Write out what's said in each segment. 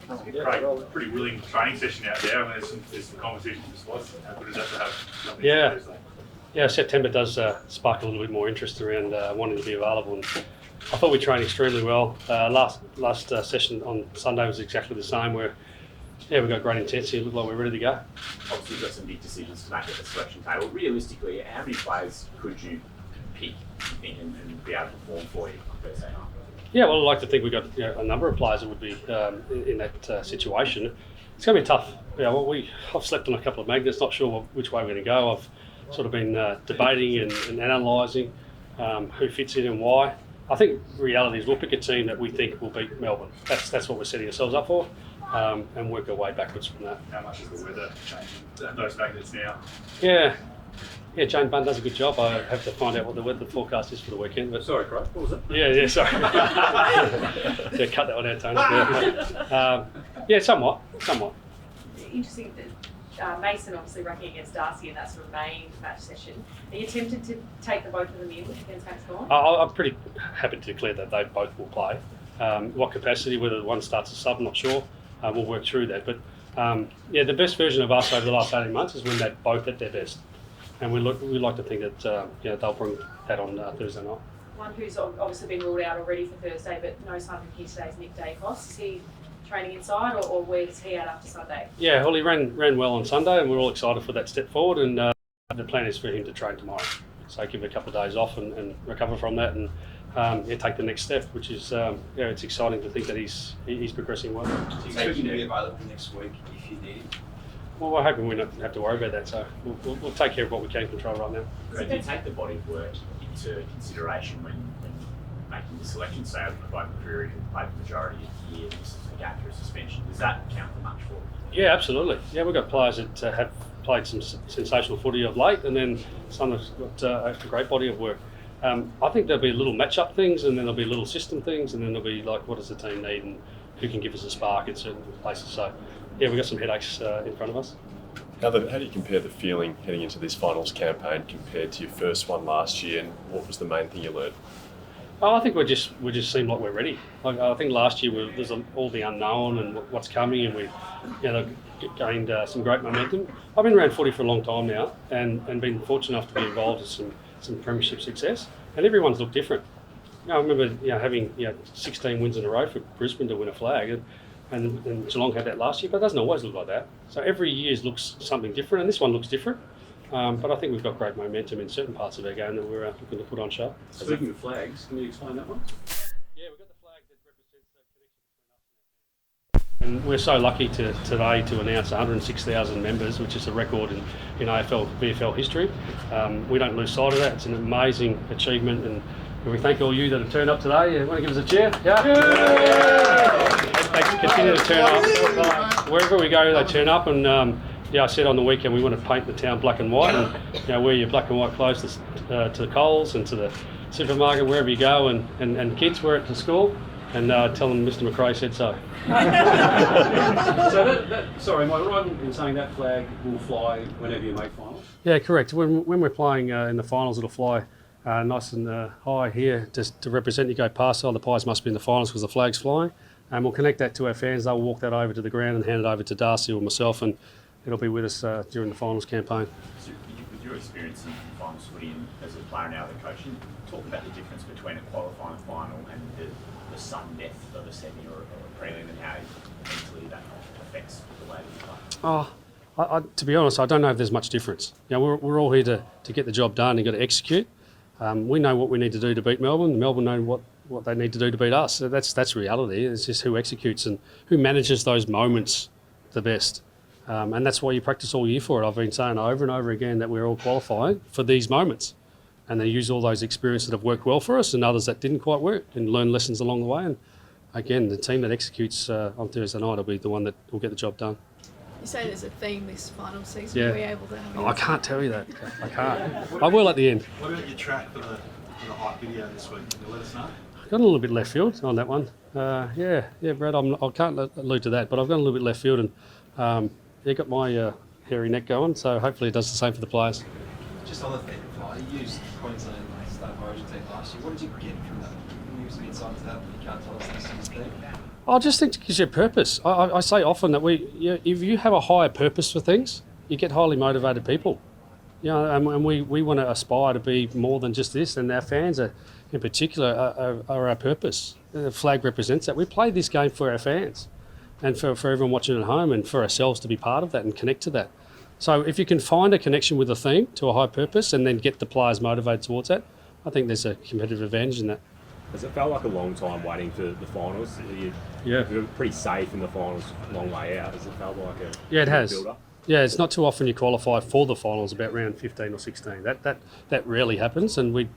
Great, pretty willing training session out there. I mean, there's some competition for spots. How good is that to have something? Yeah, September does spark a little bit more interest around wanting to be available. And I thought we trained extremely well. Last session on Sunday was exactly the same. Where we got great intensity. It looked like we're ready to go. Obviously, you've got some big decisions to make at the selection table. Realistically, how many players could you pick and be able to perform for you Thursday night? Yeah, well, I'd like to think we've got a number of players that would be in that situation. It's going to be tough. I've slept on a couple of magnets, not sure which way we're going to go. I've sort of been debating and analysing who fits in and why. I think the reality is we'll pick a team that we think will beat Melbourne. That's what we're setting ourselves up for, and work our way backwards from that. How much is the weather changing those magnets now? Yeah, Jane Bunn does a good job. I have to find out what the weather forecast is for the weekend. But Sorry, Craig, what was it? Yeah, sorry. Cut that one out, Tony. Somewhat. Interesting that Mason obviously racking against Darcy in that sort of main match session. Are you tempted to take the both of them in against Max Gawn? I'm pretty happy to declare that they both will play. What capacity, whether one starts as sub, I'm not sure. We'll work through that. But the best version of us over the last 18 months is when they're both at their best. And we like to think that they'll bring that on Thursday night. One who's obviously been ruled out already for Thursday, but no sign from here today is Nick Dacos. Is he training inside, or where's he at after Sunday? Yeah, well, he ran well on Sunday, and we're all excited for that step forward. And the plan is for him to train tomorrow, so give him a couple of days off and recover from that, and take the next step, which is it's exciting to think that he's progressing well. Do you expect him to be available next week if you need him? Well, we're hoping we don't have to worry about that, so we'll take care of what we can control right now. So do you take the body of work into consideration when making the selection? Say, like McRae, who played the majority of the year, this is a gap through a suspension. Does that count for much for you? Yeah, absolutely. Yeah, we've got players that have played some sensational footy of late, and then some have got a great body of work. I think there'll be little match-up things, and then there'll be little system things, and then there'll be like, what does the team need, and who can give us a spark in certain places. So, yeah, we've got some headaches in front of us. How do you compare the feeling heading into this finals campaign compared to your first one last year, and what was the main thing you learned? Oh, I think we just seem like we're ready. I think last year there's all the unknown and what's coming, and we gained some great momentum. I've been around footy for a long time now, and been fortunate enough to be involved in some premiership success, and everyone's looked different. I remember having 16 wins in a row for Brisbane to win a flag, and Geelong had that last year, but it doesn't always look like that. So every year looks something different, and this one looks different. But I think we've got great momentum in certain parts of our game that we're looking to put on show. Speaking of flags, can you explain that one? Yeah, we've got the flag that represents the connection between us and we're so lucky today to announce 106,000 members, which is a record in AFL, VFL history. We don't lose sight of that. It's an amazing achievement, and we thank all you that have turned up today. You want to give us a cheer? Yeah. They continue to turn up. Wherever we go, they turn up, and I said on the weekend we want to paint the town black and white, and wear your black and white clothes to the Coles and to the supermarket, wherever you go, and kids wear it to school, and tell them Mr. McRae said so. Sorry, am I right in saying that flag will fly whenever you make finals? Yeah, correct. When we're playing in the finals, it'll fly nice and high here just to represent. You go past, the Pies must be in the finals because the flag's flying, and we'll connect that to our fans. They'll walk that over to the ground and hand it over to Darcy or myself, and it'll be with us during the finals campaign. So with your experience in finals footy and as a player now, the coach, can you talk about the difference between a qualifying final and the sudden death of a semi or a prelim, and how mentally that affects the way that you play? To be honest, I don't know if there's much difference. We're all here to get the job done and got to execute. We know what we need to do to beat Melbourne. Melbourne know what they need to do to beat us. So that's reality. It's just who executes and who manages those moments the best. And that's why you practice all year for it. I've been saying over and over again that we're all qualifying for these moments. And they use all those experiences that have worked well for us and others that didn't quite work, and learn lessons along the way. And again, the team that executes on Thursday night will be the one that will get the job done. You say there's a theme this final season. Yeah. Are we able to have I can't tell you that. I can't. I will at the end. What about your track for the hype video this week? Can you let us know? I've got a little bit left field on that one. Yeah, Brad, I can't allude to that, but I've got a little bit left field, and got my hairy neck going, so hopefully it does the same for the players. Just on the theme of fly, you used Queensland State Origin team last year. What did you get from that? Can you give some insight into that? You can't tell us this is the theme. I just think it gives you a purpose. I say often that if you have a higher purpose for things, you get highly motivated people. You know, and we want to aspire to be more than just this, and our fans in particular are our purpose. The flag represents that. We play this game for our fans and for everyone watching at home, and for ourselves to be part of that and connect to that. So if you can find a connection with a theme to a high purpose and then get the players motivated towards that, I think there's a competitive advantage in that. Has it felt like a long time waiting for the finals? Yeah. You're pretty safe in the finals, long way out. Has it felt like a Yeah, it has. build-up? Yeah, it's not too often you qualify for the finals about round 15 or 16. That rarely happens, and we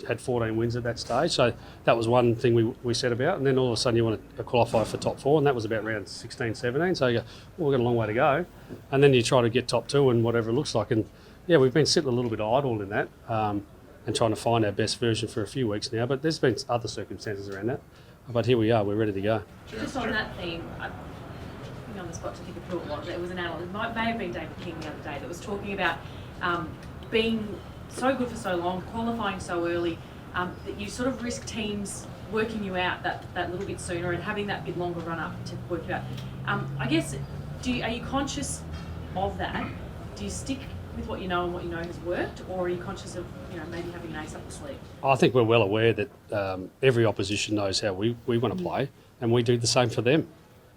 had 14 wins at that stage. So that was one thing we set about, and then all of a sudden you want to qualify for top 4, and that was about round 16, 17. So you go, well, we've got a long way to go. And then you try to get top 2 and whatever it looks like. And yeah, we've been sitting a little bit idle in that and trying to find our best version for a few weeks now, but there's been other circumstances around that. But here we are, we're ready to go. Just on that theme, on the spot to think of who it was. It was an analyst, it may have been David King the other day, that was talking about being so good for so long, qualifying so early, that you sort of risk teams working you out that little bit sooner and having that bit longer run up to work you out. I guess, are you conscious of that? Do you stick with what you know and what you know has worked, or are you conscious of maybe having an ace up the sleeve? I think we're well aware that every opposition knows how we want to play, and we do the same for them.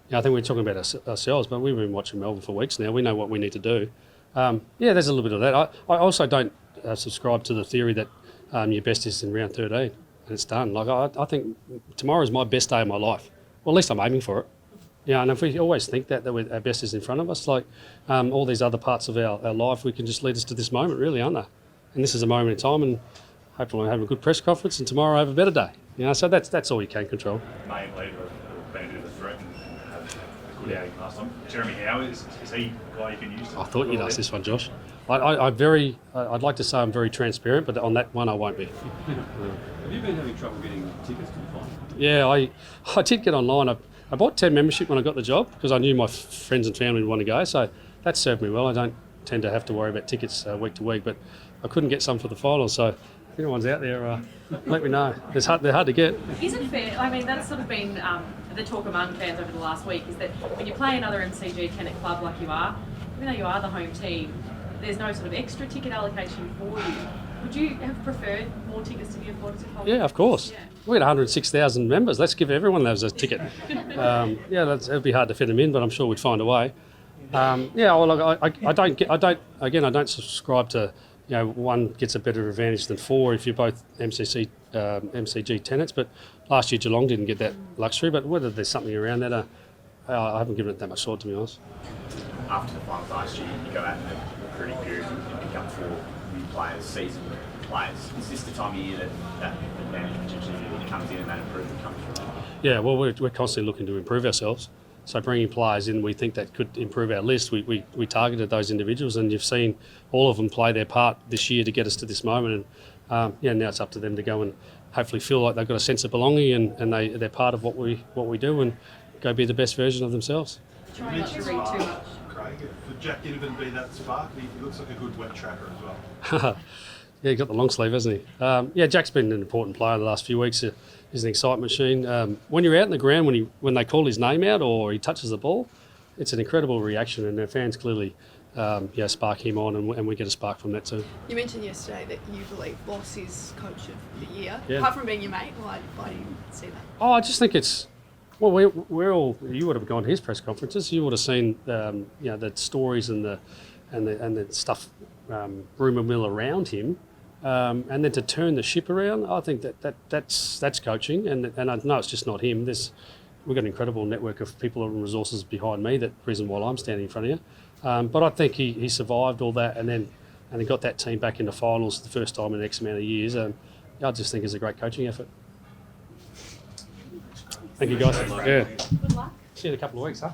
I think we're talking about ourselves, but we've been watching Melbourne for weeks now. We know what we need to do. There's a little bit of that. I also don't subscribe to the theory that your best is in round 13 and it's done. Like I think tomorrow is my best day of my life. Well, at least I'm aiming for it. Yeah, and if we always think that our best is in front of us, like all these other parts of our life, we can just lead us to this moment, really, aren't they? And this is a moment in time, and hopefully we'll have a good press conference, and tomorrow I have a better day. So that's all you can control. Main leader have been a bit of a threat and have a good outing last time. Jeremy Howe, is he a guy you can use? I thought you'd ask this one, Josh. I'd like to say I'm very transparent, but on that one I won't be. Have you been having trouble getting tickets to the final? Yeah, I did get online. I bought 10 membership when I got the job because I knew my friends and family would want to go, so that served me well. I don't tend to have to worry about tickets week to week, but I couldn't get some for the final, so if anyone's out there, let me know. They're hard to get. Is it fair? I mean, that's sort of been the talk among fans over the last week, is that when you play another MCG tenant club like you are, even though you are the home team, there's no sort of extra ticket allocation for you. Would you have preferred more tickets to be afforded to Collingwood? Yeah, of course. Yeah. We had 106,000 members. Let's give everyone those a ticket. It'd be hard to fit them in, but I'm sure we'd find a way. I don't subscribe to one gets a better advantage than 4 if you're both MCG tenants. But last year Geelong didn't get that luxury. But whether there's something around that, I haven't given it that much thought, to be honest. After the finals last year, you go out in the recruiting period and pick up 4 new players, seasoned players. Is this the time of year that advantage potentially really comes in and that improvement comes from? Yeah, well, we're constantly looking to improve ourselves. So bringing players in, we think that could improve our list. We targeted those individuals, and you've seen all of them play their part this year to get us to this moment. And now it's up to them to go and hopefully feel like they've got a sense of belonging and they're part of what we do and go be the best version of themselves. Try not to read too much. Craig, could Jack Ginnivan be that spark? He looks like a good wet tracker as well. Yeah, he got the long sleeve, hasn't he? Jack's been an important player the last few weeks. He's an excitement machine. When you're out in the ground, when they call his name out or he touches the ball, it's an incredible reaction, and our fans clearly spark him on, and we get a spark from that too. You mentioned yesterday that you believe Boss is coach of the year. Yeah. Apart from being your mate, why do you see that? Oh, I just think it's... Well, we're all... You would have gone to his press conferences. You would have seen the stories and the stuff, rumour mill around him. And then to turn the ship around, I think that's coaching, and I know it's just not him. We've got an incredible network of people and resources behind me. That reason why I'm standing in front of you. But I think he survived all that, and he got that team back into finals the first time in X amount of years. I just think it's a great coaching effort. Thank you, guys. Yeah. Good luck. See you in a couple of weeks, huh?